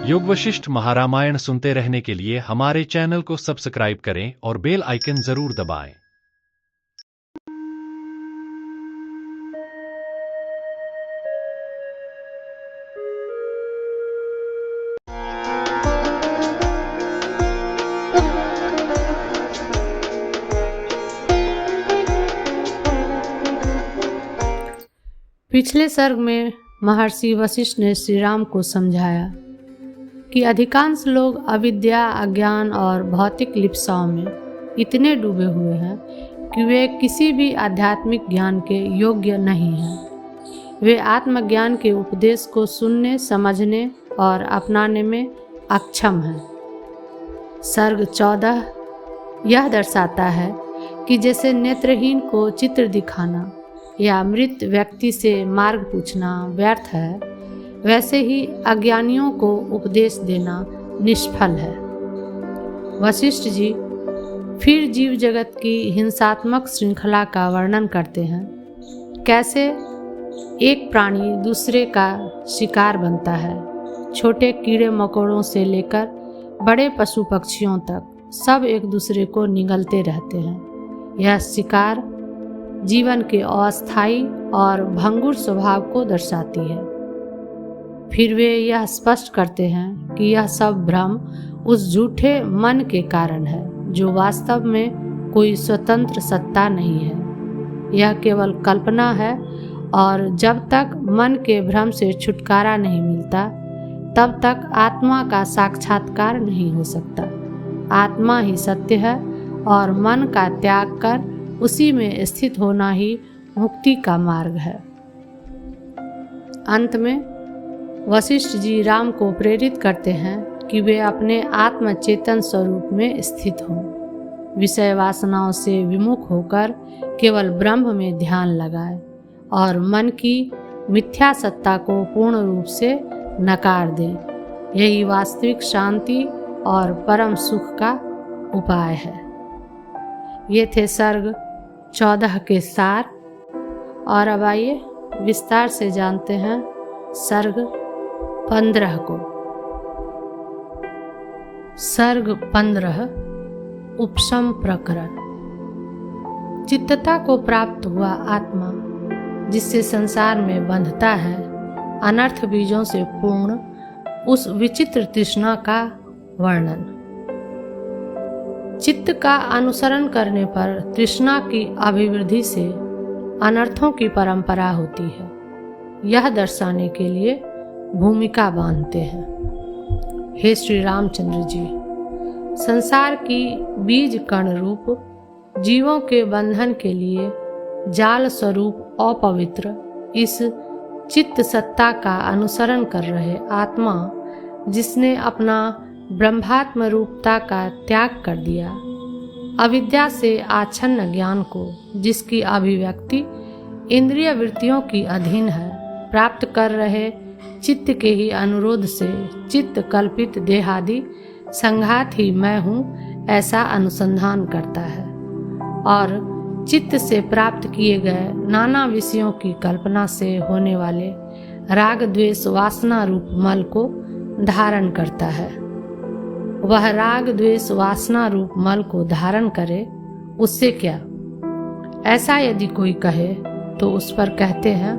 योग वशिष्ठ महारामायण सुनते रहने के लिए हमारे चैनल को सब्सक्राइब करें और बेल आइकन जरूर दबाएं। पिछले सर्ग में महर्षि वशिष्ठ ने श्री राम को समझाया कि अधिकांश लोग अविद्या, अज्ञान और भौतिक लिप्साओं में इतने डूबे हुए हैं कि वे किसी भी आध्यात्मिक ज्ञान के योग्य नहीं हैं। वे आत्मज्ञान के उपदेश को सुनने, समझने और अपनाने में अक्षम हैं। सर्ग 14 यह दर्शाता है कि जैसे नेत्रहीन को चित्र दिखाना या मृत व्यक्ति से मार्ग पूछना व्यर्थ है, वैसे ही अज्ञानियों को उपदेश देना निष्फल है। वशिष्ठ जी फिर जीव जगत की हिंसात्मक श्रृंखला का वर्णन करते हैं। कैसे एक प्राणी दूसरे का शिकार बनता है। छोटे कीड़े मकोड़ों से लेकर बड़े पशु पक्षियों तक सब एक दूसरे को निगलते रहते हैं। यह शिकार जीवन के अस्थायी और भंगुर स्वभाव को दर्शाती है। फिर वे यह स्पष्ट करते हैं कि यह सब भ्रम उस झूठे मन के कारण है जो वास्तव में कोई स्वतंत्र सत्ता नहीं है। यह केवल कल्पना है और जब तक मन के भ्रम से छुटकारा नहीं मिलता तब तक आत्मा का साक्षात्कार नहीं हो सकता। आत्मा ही सत्य है और मन का त्याग कर उसी में स्थित होना ही मुक्ति का मार्ग है। अंत में वशिष्ठ जी राम को प्रेरित करते हैं कि वे अपने आत्मचेतन स्वरूप में स्थित हों। विषय वासनाओं से विमुख होकर केवल ब्रह्म में ध्यान लगाएं और मन की मिथ्या सत्ता को पूर्ण रूप से नकार दें। यही वास्तविक शांति और परम सुख का उपाय है। ये थे सर्ग 14 के सार। और अब आइए विस्तार से जानते हैं सर्ग 15 को। सर्ग 15 उपशम प्रकरण। चित्तता को प्राप्त हुआ आत्मा जिससे संसार में बंधता है, अनर्थ बीजों से पूर्ण उस विचित्र तृष्णा का वर्णन। चित्त का अनुसरण करने पर तृष्णा की अभिवृद्धि से अनर्थों की परंपरा होती है। यह दर्शाने के लिए भूमिका बांधते हैं। हे श्री रामचंद्र जी, संसार की बीज कण रूप जीवों के बंधन के लिए जाल स्वरूप अपवित्र इस चित्त सत्ता का अनुसरण कर रहे आत्मा, जिसने अपना ब्रह्मात्म रूपता का त्याग कर दिया, अविद्या से आच्छन्न ज्ञान को, जिसकी अभिव्यक्ति इंद्रिय वृत्तियों की अधीन है, प्राप्त कर रहे चित्त के ही अनुरोध से चित्त कल्पित देहादि संघात ही मैं हूँ ऐसा अनुसंधान करता है और चित्त से प्राप्त किए गए नाना विषयों की कल्पना से होने वाले राग द्वेष वासना रूप मल को धारण करता है। वह राग द्वेष वासना रूप मल को धारण करे, उससे क्या? ऐसा यदि कोई कहे तो उस पर कहते हैं,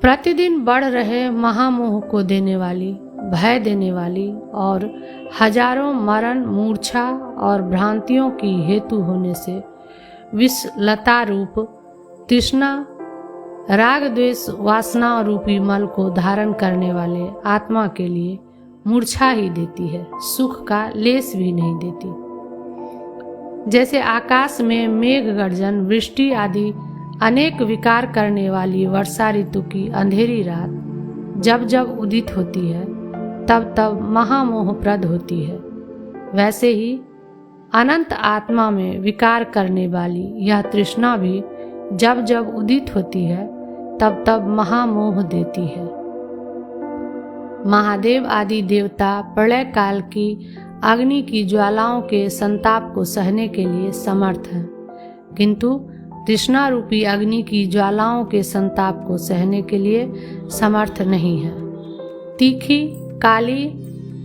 प्रतिदिन बढ़ रहे महामोह को देने वाली, भय देने वाली और हजारों मरण, मूर्छा और भ्रांतियों की हेतु होने से विषलता रूप तृष्णा राग द्वेष वासना रूपी मल को धारण करने वाले आत्मा के लिए मूर्छा ही देती है, सुख का लेस भी नहीं देती। जैसे आकाश में मेघ गर्जन, वृष्टि आदि अनेक विकार करने वाली वर्षा ऋतु की अंधेरी रात जब जब उदित होती है तब तब महामोहप्रद होती है, वैसे ही अनंत आत्मा में विकार करने वाली यह तृष्णा भी जब जब उदित होती है तब तब महामोह देती है। महादेव आदि देवता प्रलय काल की अग्नि की ज्वालाओं के संताप को सहने के लिए समर्थ हैं, किंतु तृष्णा रूपी अग्नि की ज्वालाओं के संताप को सहने के लिए समर्थ नहीं है। तीखी, काली,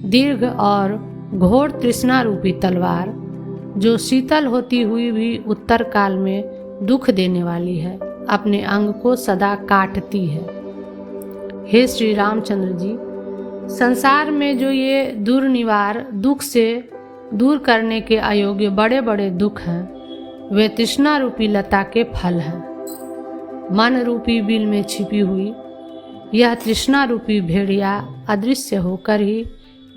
दीर्घ और घोर तृष्णा रूपी तलवार, जो शीतल होती हुई भी उत्तर काल में दुख देने वाली है, अपने अंग को सदा काटती है। हे श्री रामचंद्र जी, संसार में जो ये दुर्निवार दुख से दूर करने के अयोग्य बड़े बड़े दुख हैं, वे तृष्णा रूपी लता के फल हैं। मन रूपी बिल में छिपी हुई यह तृष्णा रूपी भेड़िया अदृश्य होकर ही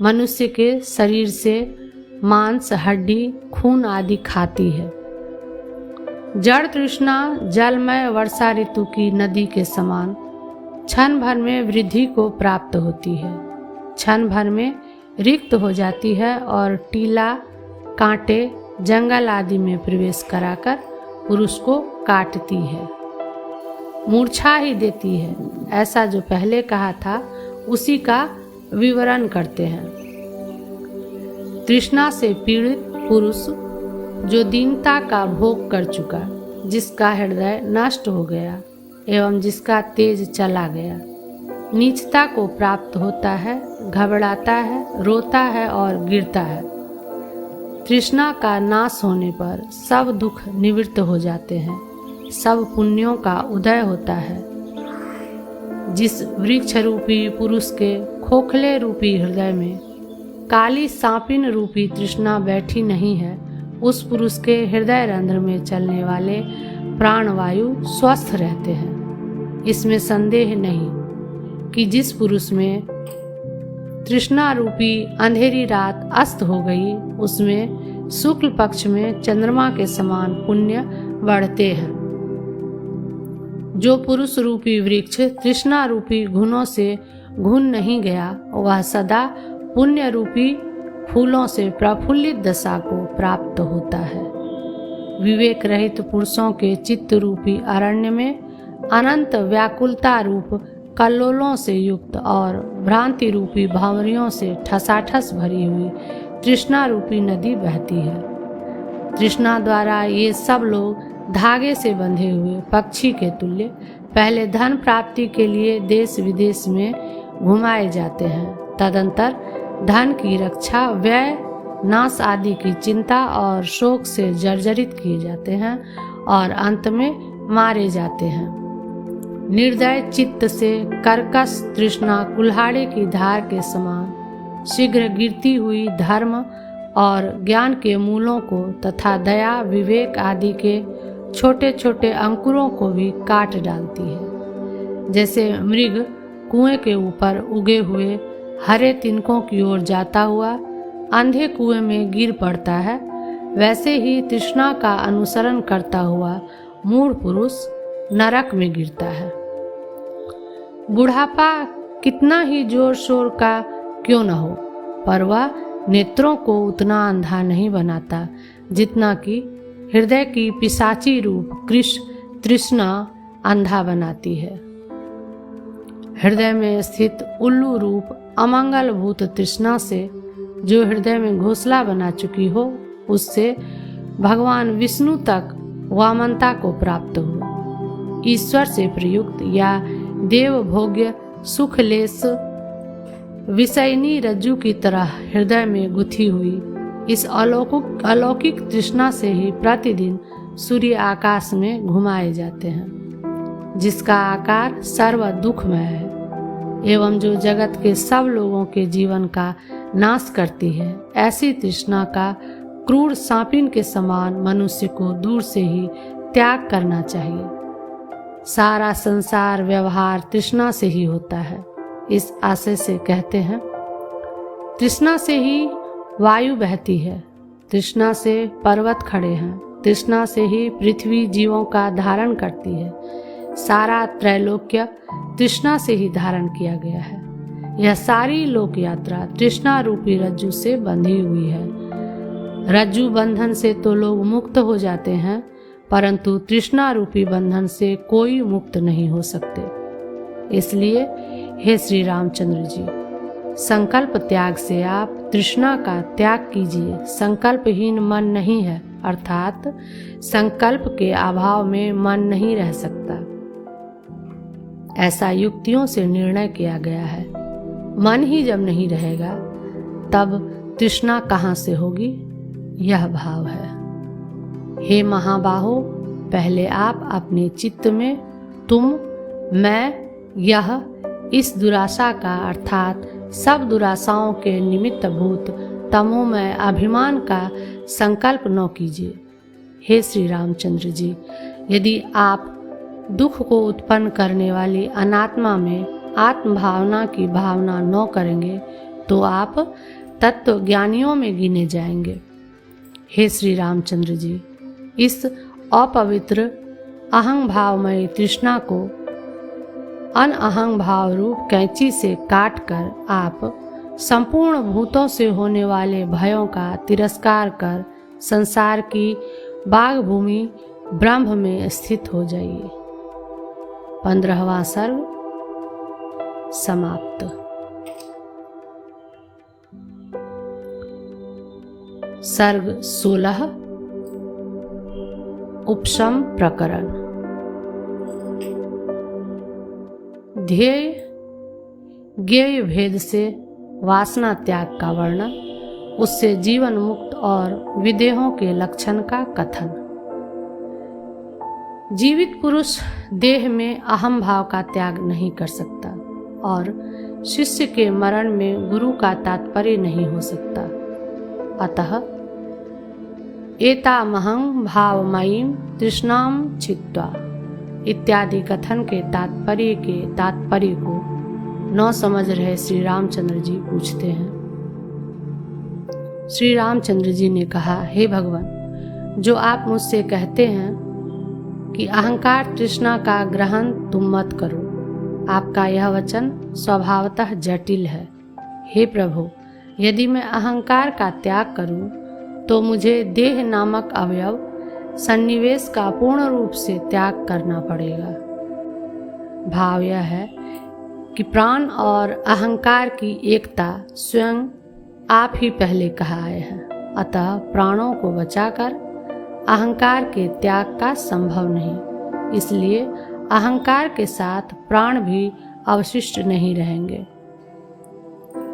मनुष्य के शरीर से मांस, हड्डी, खून आदि खाती है। जड़ तृष्णा जलमय वर्षा ऋतु की नदी के समान क्षण भर में वृद्धि को प्राप्त होती है, क्षण भर में रिक्त हो जाती है और टीला, कांटे, जंगल आदि में प्रवेश कराकर पुरुष को काटती है, मूर्छा ही देती है। ऐसा जो पहले कहा था उसी का विवरण करते हैं। तृष्णा से पीड़ित पुरुष जो दीनता का भोग कर चुका, जिसका हृदय नष्ट हो गया एवं जिसका तेज चला गया, नीचता को प्राप्त होता है, घबराता है, रोता है और गिरता है। तृष्णा का नाश होने पर सब दुख निवृत्त हो जाते हैं, सब पुण्यों का उदय होता है। जिस वृक्ष रूपी पुरुष के खोखले रूपी हृदय में काली सांपिन रूपी तृष्णा बैठी नहीं है, उस पुरुष के हृदय रंध्र में चलने वाले प्राणवायु स्वस्थ रहते हैं। इसमें संदेह नहीं कि जिस पुरुष में तृष्णा रूपी अंधेरी रात अस्त हो गई, उसमें शुक्ल पक्ष में चंद्रमा के समान पुण्य बढ़ते हैं। जो पुरुष रूपी वृक्ष तृष्णा रूपी घुनों से घुन नहीं गया, वह सदा पुण्य रूपी फूलों से प्रफुल्लित दशा को प्राप्त होता है। विवेक रहित पुरुषों के चित्त रूपी अरण्य में अनंत व्याकुलता रूप कल्लोलों से युक्त और भ्रांति रूपी भावरियों से ठसाठस भरी हुई तृष्णा रूपी नदी बहती है। तृष्णा द्वारा ये सब लोग धागे से बंधे हुए पक्षी के तुल्य पहले धन प्राप्ति के लिए देश विदेश में घुमाए जाते हैं, तदंतर धन की रक्षा, व्यय, नाश आदि की चिंता और शोक से जर्जरित किए जाते हैं और अंत में मारे जाते हैं। निर्दय चित्त से कर्कश तृष्णा कुल्हाड़े की धार के समान शीघ्र गिरती हुई धर्म और ज्ञान के मूलों को तथा दया, विवेक आदि के छोटे छोटे अंकुरों को भी काट डालती है। जैसे मृग कुएं के ऊपर उगे हुए हरे तिनकों की ओर जाता हुआ अंधे कुएं में गिर पड़ता है, वैसे ही तृष्णा का अनुसरण करता हुआ मूढ़ पुरुष नरक में गिरता है। बुढ़ापा कितना ही जोर शोर का क्यों न हो, पर वह नेत्रों को उतना अंधा नहीं बनाता जितना कि हृदय की पिशाची रूप कृष तृष्णा अंधा बनाती है। हृदय में स्थित उल्लू रूप अमंगलभूत तृष्णा से जो हृदय में घोंसला बना चुकी हो, उससे भगवान विष्णु तक वामनता को प्राप्त हो। ईश्वर से प्रयुक्त या देव भोग्य सुखलेस विषयनी रज्जु की तरह हृदय में गुथी हुई इस अलौकिक तृष्णा से ही प्रतिदिन सूर्य आकाश में घुमाए जाते हैं, जिसका आकार सर्व दुखमय है एवं जो जगत के सब लोगों के जीवन का नाश करती है। ऐसी तृष्णा का क्रूर सांपिन के समान मनुष्य को दूर से ही त्याग करना चाहिए। सारा संसार व्यवहार तृष्णा से ही होता है। इस आशय से कहते हैं, तृष्णा से ही वायु बहती है, तृष्णा से पर्वत खड़े हैं, तृष्णा से ही पृथ्वी जीवों का धारण करती है। सारा त्रैलोक्य तृष्णा से ही धारण किया गया है। यह सारी लोक यात्रा तृष्णा रूपी रज्जु से बंधी हुई है। रज्जु बंधन से तो लोग मुक्त हो जाते हैं, परंतु तृष्णा रूपी बंधन से कोई मुक्त नहीं हो सकते। इसलिए हे श्री रामचंद्र जी, संकल्प त्याग से आप तृष्णा का त्याग कीजिए। संकल्पहीन मन नहीं है, अर्थात संकल्प के अभाव में मन नहीं रह सकता, ऐसा युक्तियों से निर्णय किया गया है। मन ही जब नहीं रहेगा तब तृष्णा कहाँ से होगी? यह भाव है। हे महाबाहो, पहले आप अपने चित्त में तुम, मैं, यह, इस दुराशा का अर्थात सब दुराशाओं के निमित्त भूत तमोमय अभिमान का संकल्प न कीजिए। हे श्री रामचंद्र जी, यदि आप दुख को उत्पन्न करने वाली अनात्मा में आत्म भावना की भावना न करेंगे तो आप तत्व ज्ञानियों में गिने जाएंगे। हे श्री रामचंद्र जी, इस अपवित्र अहं भावमय तृष्णा को अनअहं भाव रूप कैंची से काटकर आप संपूर्ण भूतों से होने वाले भयों का तिरस्कार कर संसार की बाग भूमि ब्रह्म में स्थित हो जाइए। 15वां सर्ग समाप्त। सर्ग 16 उपशम प्रकरण। ध्येय ज्ञेय भेद से वासना त्याग का वर्णन, उससे जीवन मुक्त और विदेहों के लक्षण का कथन। जीवित पुरुष देह में अहम भाव का त्याग नहीं कर सकता और शिष्य के मरण में गुरु का तात्पर्य नहीं हो सकता। अतः एतामहं भावमयीं तृष्णां छित्त्वा इत्यादि कथन के तात्पर्य को न समझ रहे श्री रामचंद्र जी पूछते हैं। श्री रामचंद्र जी ने कहा, हे भगवान, जो आप मुझसे कहते हैं कि अहंकार तृष्णा का ग्रहण तुम मत करो, आपका यह वचन स्वभावतः जटिल है। हे प्रभु, यदि मैं अहंकार का त्याग करूं तो मुझे देह नामक अवयव सन्निवेश का पूर्ण रूप से त्याग करना पड़ेगा। भाव यह है कि प्राण और अहंकार की एकता स्वयं आप ही पहले कहा आए हैं। अतः प्राणों को बचाकर अहंकार के त्याग का संभव नहीं, इसलिए अहंकार के साथ प्राण भी अवशिष्ट नहीं रहेंगे।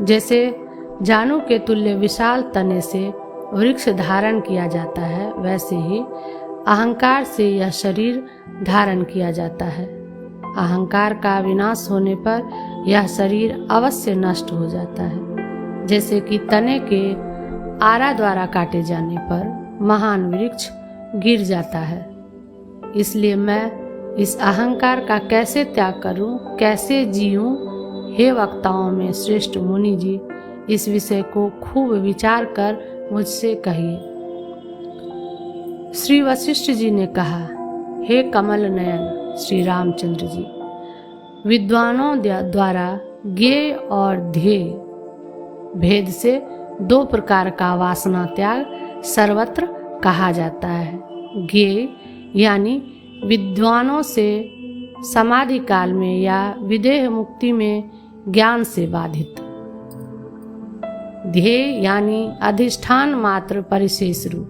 जैसे जानू के तुल्य विशाल तने से वृक्ष धारण किया जाता है, वैसे ही अहंकार से यह शरीर धारण किया जाता है। अहंकार का विनाश होने पर यह शरीर अवश्य नष्ट हो जाता है। जैसे कि तने के आरा द्वारा काटे जाने पर महान वृक्ष गिर जाता है। इसलिए मैं इस अहंकार का कैसे त्याग करूं, कैसे जीऊं? हे वक्ताओं में श्रेष्ठ मुनि जी, इस विषय को खूब विचार कर मुझसे कहिए। श्री वशिष्ठ जी ने कहा, हे कमल नयन श्री रामचंद्र जी, विद्वानों द्वारा ज्ञेय और ध्येय भेद से दो प्रकार का वासना त्याग सर्वत्र कहा जाता है। ज्ञेय यानी विद्वानों से समाधि काल में या विदेह मुक्ति में ज्ञान से बाधित। ध्येय यानी अधिष्ठान मात्र परिशेष रूप।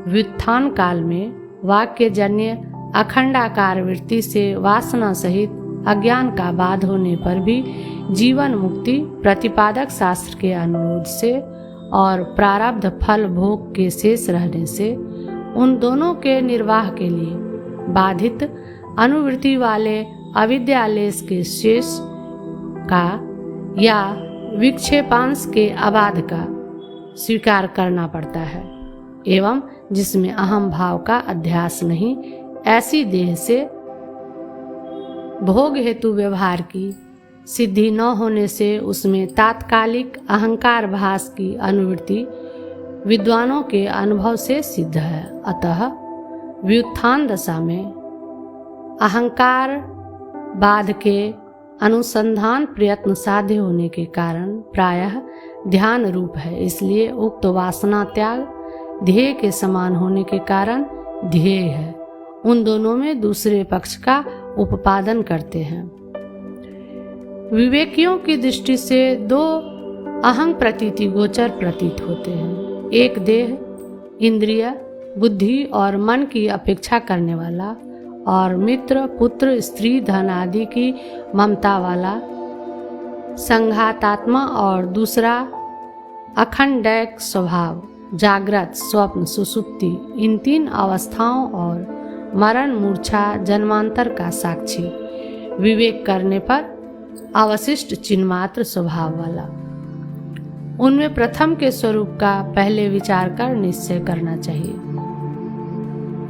व्युत्थान काल में वाक्य जन्य अखंडाकार वृत्ति से वासना सहित अज्ञान का बाध होने पर भी जीवन मुक्ति प्रतिपादक शास्त्र के अनुरोध से और प्रारब्ध फल भोग के शेष रहने से उन दोनों के निर्वाह के लिए बाधित अनुवृत्ति वाले अविद्यालेश के शेष का या विक्षेपांश के अबाध का स्वीकार करना पड़ता है, एवं जिसमें अहम भाव का अध्यास नहीं, ऐसी देह से भोग हेतु व्यवहार की सिद्धि न होने से उसमें तात्कालिक अहंकार भास की अनुवृत्ति विद्वानों के अनुभव से सिद्ध है। अतः व्युत्थान दशा में अहंकार बाध के अनुसंधान प्रयत्न साध्य होने के कारण प्रायः ध्यान रूप है। इसलिए उक्त वासना त्याग ध्येय के समान होने के कारण ध्येय है। उन दोनों में दूसरे पक्ष का उपादन करते हैं। विवेकियों की दृष्टि से दो अहं प्रतीति गोचर प्रतीत होते हैं। एक देह, इंद्रिय, बुद्धि और मन की अपेक्षा करने वाला, और मित्र, पुत्र, स्त्री, धन आदि की ममता वाला संघातात्मा और दूसरा अखंडैक स्वभाव, जागृत, स्वप्न, सुसुप्ति, इन 3 अवस्थाओं और मरण, मूर्छा, जन्मांतर का साक्षी, विवेक करने पर अवशिष्ट चिन्मात्र स्वभाव वाला। उनमें प्रथम के स्वरूप का पहले विचार कर निश्चय करना चाहिए।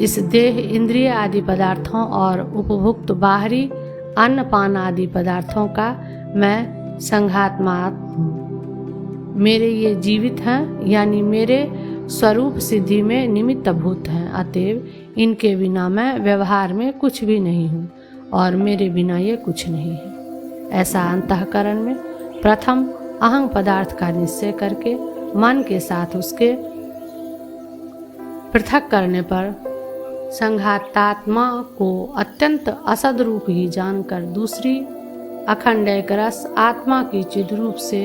इस देह, इंद्रिय आदि पदार्थों और उपभुक्त बाहरी अन्न पान आदि पदार्थों का मैं संघात्मा हूँ। मेरे ये जीवित हैं, यानी मेरे स्वरूप सिद्धि में निमित्तभूत हैं। अतएव इनके बिना मैं व्यवहार में कुछ भी नहीं हूँ और मेरे बिना ये कुछ नहीं है। ऐसा अंतःकरण में प्रथम अहं पदार्थ का निश्चय करके मन के साथ उसके पृथक करने पर संघातात्मा को अत्यंत असद रूप ही जानकर दूसरी अखंडैक रस आत्मा की चिद्रूप से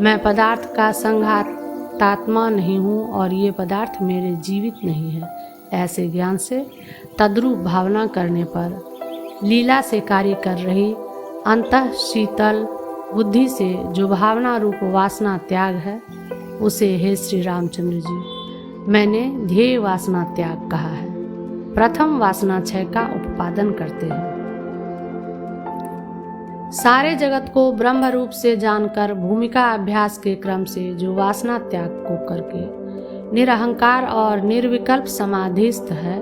मैं पदार्थ का संघातात्मा नहीं हूँ और ये पदार्थ मेरे जीवित नहीं है, ऐसे ज्ञान से तद्रूप भावना करने पर लीला से कार्य कर रही अंतः शीतल बुद्धि से जो भावना रूप वासना त्याग है, उसे हे श्री रामचंद्र जी मैंने ध्येय वासना त्याग कहा है। प्रथम वासना क्षय का उपादन करते हैं। सारे जगत को ब्रह्म रूप से जानकर भूमिका अभ्यास के क्रम से जो वासना त्याग को करके निरहंकार और निर्विकल्प समाधिस्थ है,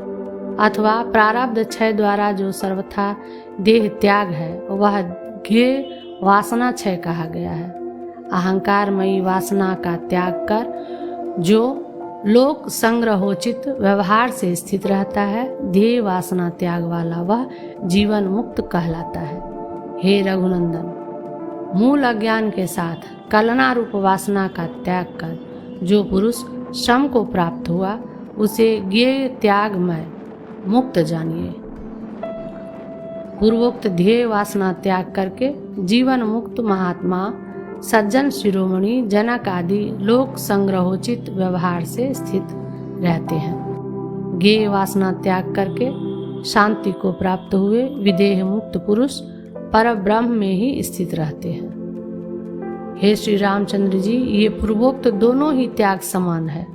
अथवा प्रारब्ध क्षय द्वारा जो सर्वथा देह त्याग है, वह ज्ञेय वासना क्षय कहा गया है। अहंकारमयी वासना का त्याग कर जो लोक संग्रहोचित व्यवहार से स्थित रहता है, ध्येय वासना त्याग वाला वह जीवन मुक्त कहलाता है। हे रघुनंदन, मूल अज्ञान के साथ कलना रूप वासना का त्याग कर जो पुरुष श्रम को प्राप्त हुआ, उसे ज्ञेय त्यागमय मुक्त जानिए। पूर्वोक्त ध्येय वासना त्याग करके जीवन मुक्त महात्मा सज्जन शिरोमणि जनक आदि लोक संग्रहोचित व्यवहार से स्थित रहते हैं। ज्ञेय वासना त्याग करके शांति को प्राप्त हुए विदेह मुक्त पुरुष पर ब्रह्म में ही स्थित रहते हैं। हे श्री रामचंद्र जी, ये पूर्वोक्त दोनों ही त्याग समान है,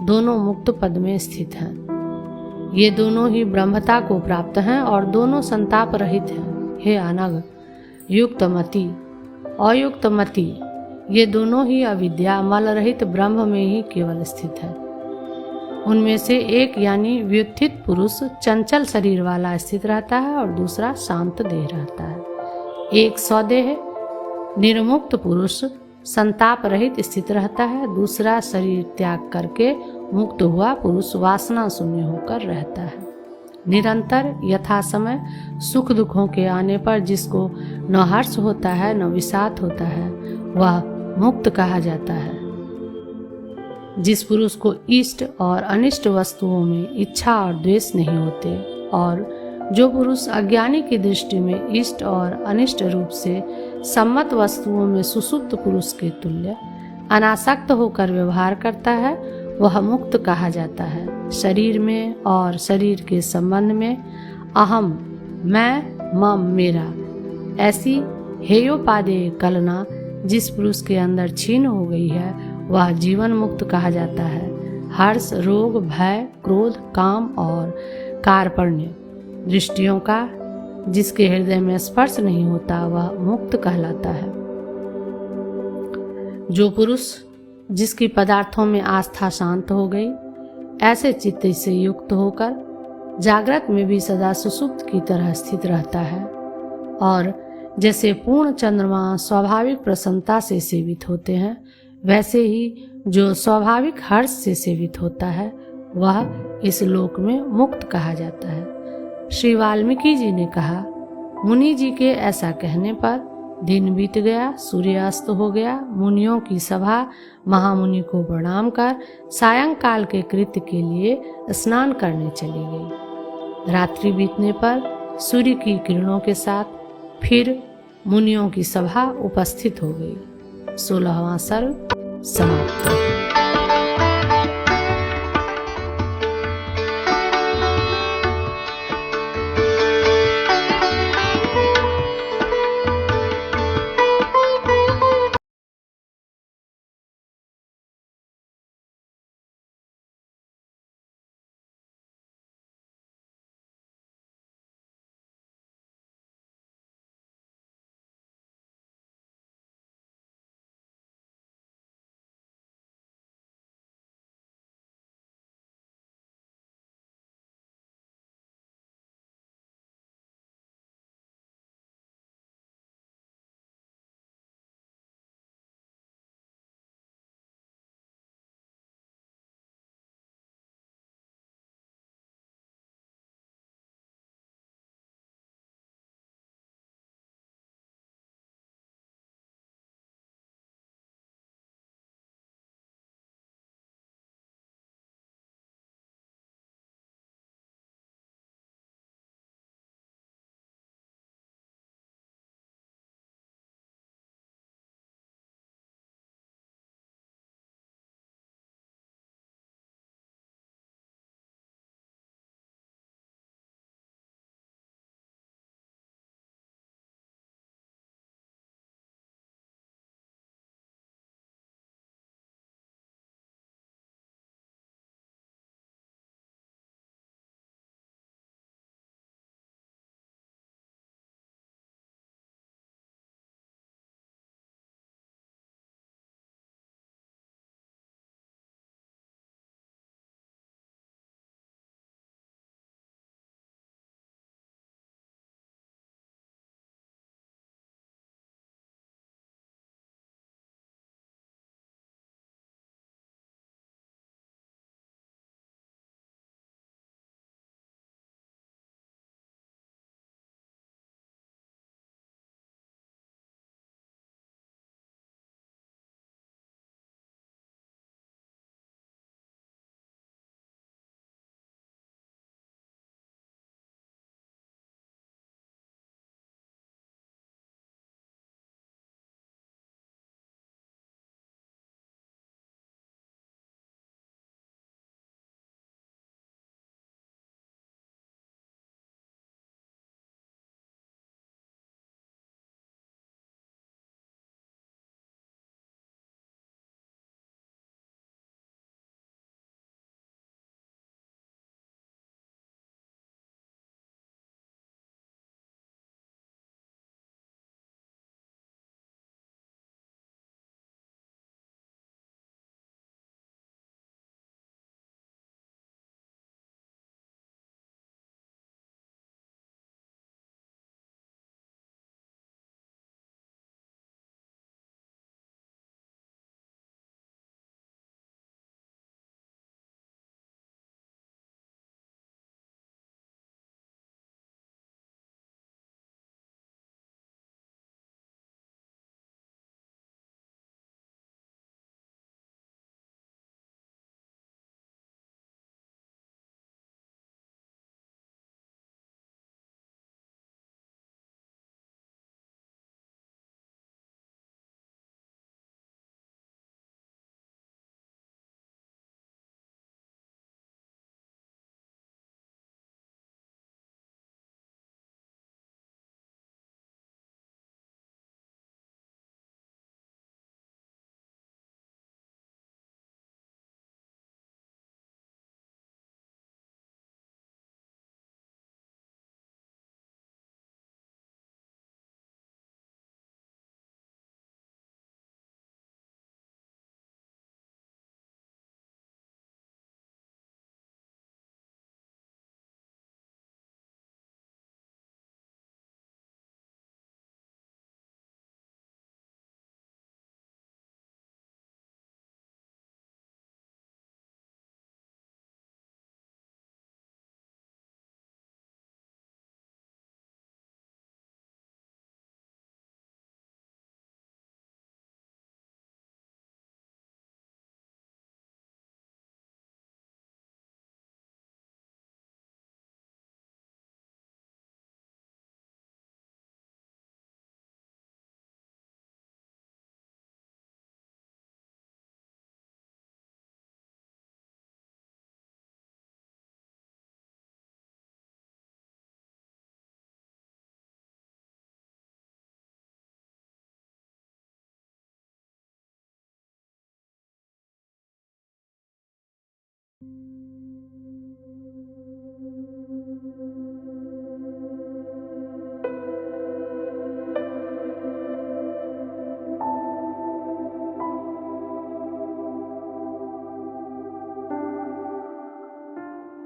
दोनों मुक्त पद में स्थित हैं। ये दोनों ही ब्रह्मता को प्राप्त हैं और दोनों संताप रहित हैं। हे अनग, युक्त मति, अयुक्त मति, ये दोनों ही अविद्या मल रहित ब्रह्म में ही केवल स्थित है। उनमें से एक यानी व्युत्थित पुरुष चंचल शरीर वाला स्थित रहता है और दूसरा शांत देह रहता है। एक स्वदेह निर्मुक्त पुरुष संताप रहित स्थित रहता है, दूसरा शरीर त्याग करके मुक्त हुआ पुरुष वासना शून्य होकर रहता है। निरंतर यथा समय सुख दुखों के आने पर जिसको न हर्ष होता है न विषाद होता है, वह मुक्त कहा जाता है। जिस पुरुष को इष्ट और अनिष्ट वस्तुओं में इच्छा और द्वेष नहीं होते और जो पुरुष अज्ञानी की दृष्टि में इष्ट और अनिष्ट रूप से सम्मत वस्तुओं में सुसुप्त पुरुष के तुल्य अनासक्त होकर व्यवहार करता है, वह मुक्त कहा जाता है। शरीर में और शरीर के संबंध में अहम, मैं, मम, मेरा, ऐसी हेयोपादेय कलना जिस पुरुष के अंदर छीन हो गई है, वह जीवन मुक्त कहा जाता है। हर्ष, रोग, भय, क्रोध, काम और कार्पण्य दृष्टियों का जिसके हृदय में स्पर्श नहीं होता, वह मुक्त कहलाता है। जो पुरुष जिसकी पदार्थों में आस्था शांत हो गई, ऐसे चित्त से युक्त होकर जागृत में भी सदा सुसुप्त की तरह स्थित रहता है और जैसे पूर्ण चंद्रमा स्वाभाविक प्रसन्नता से सेवित होते हैं, वैसे ही जो स्वाभाविक हर्ष से सेवित होता है, वह इस लोक में मुक्त कहा जाता है। श्री वाल्मीकि जी ने कहा, मुनि जी के ऐसा कहने पर दिन बीत गया, सूर्यास्त हो गया। मुनियों की सभा महामुनि को प्रणाम कर सायंकाल के कृत्य के लिए स्नान करने चली गई। रात्रि बीतने पर सूर्य की किरणों के साथ फिर मुनियों की सभा उपस्थित हो गई। 16वां सर्ग समाप्त।